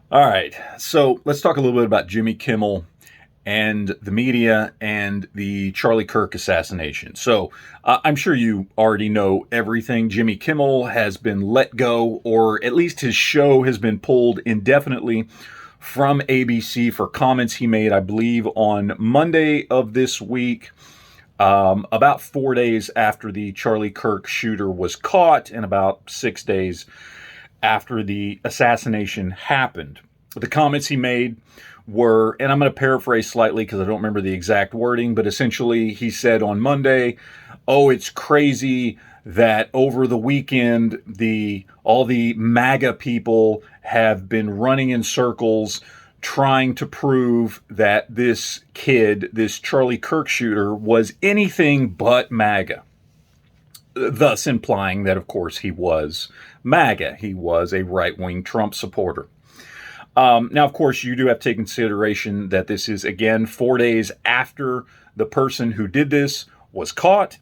All right, so let's talk a little bit about Jimmy Kimmel and the media and the Charlie Kirk assassination. So I'm sure you already know everything. Jimmy Kimmel has been let go, or at least his show has been pulled indefinitely from ABC for comments he made, I believe, on Monday of this week. About 4 days after the Charlie Kirk shooter was caught, and about 6 days after the assassination happened. The comments he made were, and I'm going to paraphrase slightly because I don't remember the exact wording, but essentially he said on Monday, "Oh, it's crazy that over the weekend all the MAGA people have been running in circles trying to prove that this kid, this Charlie Kirk shooter, was anything but MAGA." Thus implying that, of course, he was MAGA. He was a right-wing Trump supporter. Now, of course, you do have to take consideration that this is, again, 4 days after the person who did this was caught.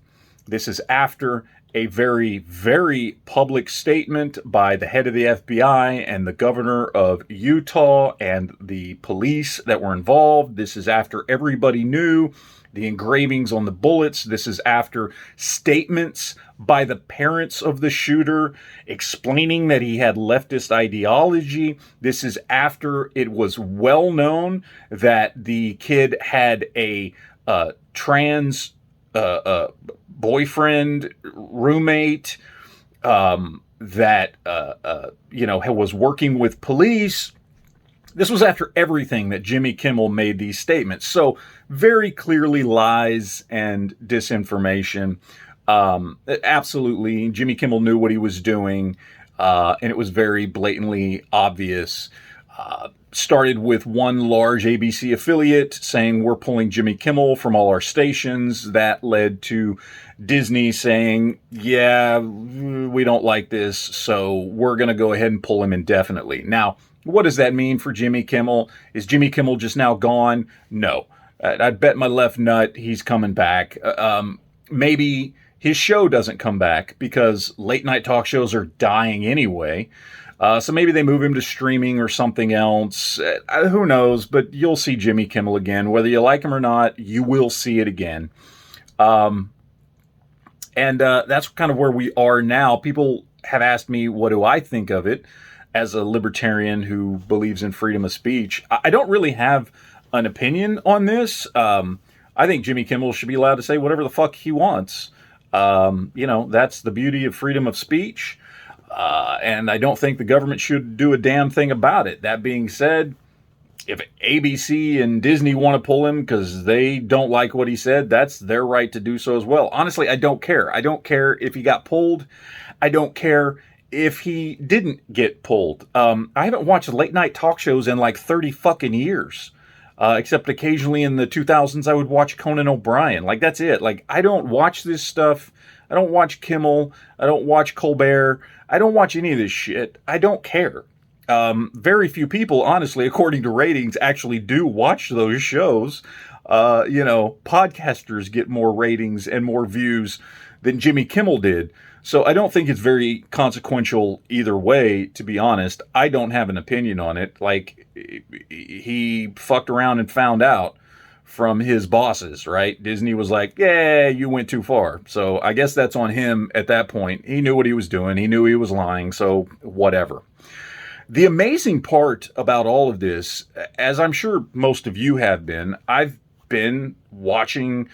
This is after a very, very public statement by the head of the FBI and the governor of Utah and the police that were involved. This is after everybody knew the engravings on the bullets. This is after statements by the parents of the shooter explaining that he had leftist ideology. This is after it was well known that the kid had a trans boyfriend, roommate, that was working with police. This was after everything that Jimmy Kimmel made these statements. So very clearly lies and disinformation. Absolutely, Jimmy Kimmel knew what he was doing, and it was very blatantly obvious. Started with one large ABC affiliate saying we're pulling Jimmy Kimmel from all our stations. That led to Disney saying, yeah, we don't like this, so we're going to go ahead and pull him indefinitely. Now, what does that mean for Jimmy Kimmel? Is Jimmy Kimmel just now gone? No. I'd bet my left nut he's coming back. Maybe his show doesn't come back because late night talk shows are dying anyway. So maybe they move him to streaming or something else. Who knows? But you'll see Jimmy Kimmel again. Whether you like him or not, you will see it again. And that's kind of where we are now. People have asked me, what do I think of it as a libertarian who believes in freedom of speech? I don't really have an opinion on this. I think Jimmy Kimmel should be allowed to say whatever the fuck he wants. That's the beauty of freedom of speech. And I don't think the government should do a damn thing about it. That being said, if ABC and Disney want to pull him because they don't like what he said, that's their right to do so as well. Honestly, I don't care. I don't care if he got pulled. I don't care if he didn't get pulled. I haven't watched late night talk shows in like 30 fucking years. Except occasionally in the 2000s, I would watch Conan O'Brien. Like, that's it. Like, I don't watch this stuff. I don't watch Kimmel. I don't watch Colbert. I don't watch any of this shit. I don't care. Very few people, honestly, according to ratings, actually do watch those shows. Podcasters get more ratings and more views than Jimmy Kimmel did. So I don't think it's very consequential either way, to be honest. I don't have an opinion on it. Like, he fucked around and found out from his bosses, right? Disney was like, yeah, you went too far. So I guess that's on him at that point. He knew what he was doing. He knew he was lying. So whatever. The amazing part about all of this, as I'm sure most of you have been, I've been watching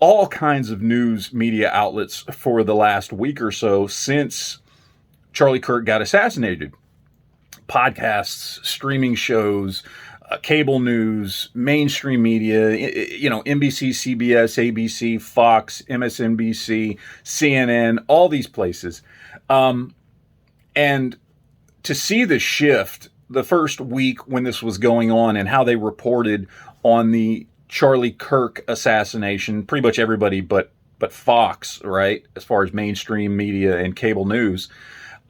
all kinds of news media outlets for the last week or so since Charlie Kirk got assassinated. Podcasts, streaming shows, cable news, mainstream media, NBC, CBS, ABC, Fox, MSNBC, CNN, all these places. And to see the shift the first week when this was going on and how they reported on the Charlie Kirk assassination, pretty much everybody but Fox, right? As far as mainstream media and cable news.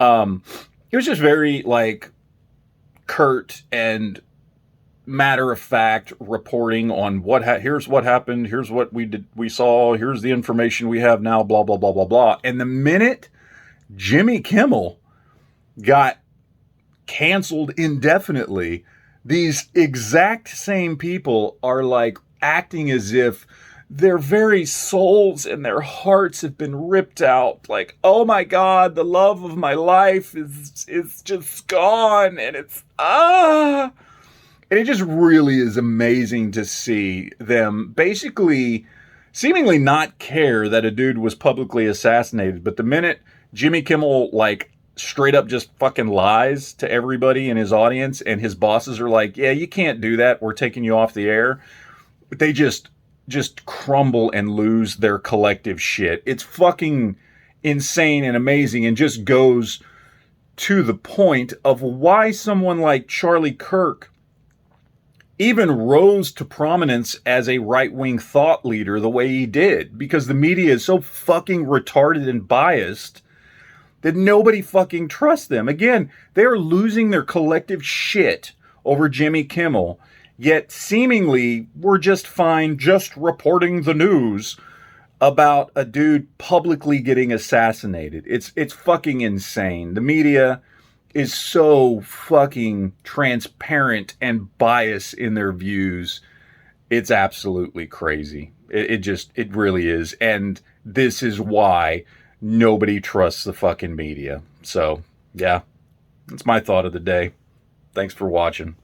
It was just very like curt and matter of fact reporting on here's what happened, here's what we saw, here's the information we have now, blah, blah, blah, blah, blah. And the minute Jimmy Kimmel got canceled indefinitely, these exact same people are like acting as if their very souls and their hearts have been ripped out. Like, oh my God, the love of my life is just gone, and it's and it just really is amazing to see them basically seemingly not care that a dude was publicly assassinated. But the minute Jimmy Kimmel, like, straight up just fucking lies to everybody in his audience, and his bosses are like, yeah, you can't do that, we're taking you off the air, they just crumble and lose their collective shit. It's fucking insane and amazing, and just goes to the point of why someone like Charlie Kirk even rose to prominence as a right-wing thought leader the way he did, because the media is so fucking retarded and biased that nobody fucking trusts them. Again, they're losing their collective shit over Jimmy Kimmel, yet seemingly we're just fine just reporting the news about a dude publicly getting assassinated. It's fucking insane. The media is so fucking transparent and biased in their views. It's absolutely crazy. It really is. And this is why nobody trusts the fucking media. So, yeah, that's my thought of the day. Thanks for watching.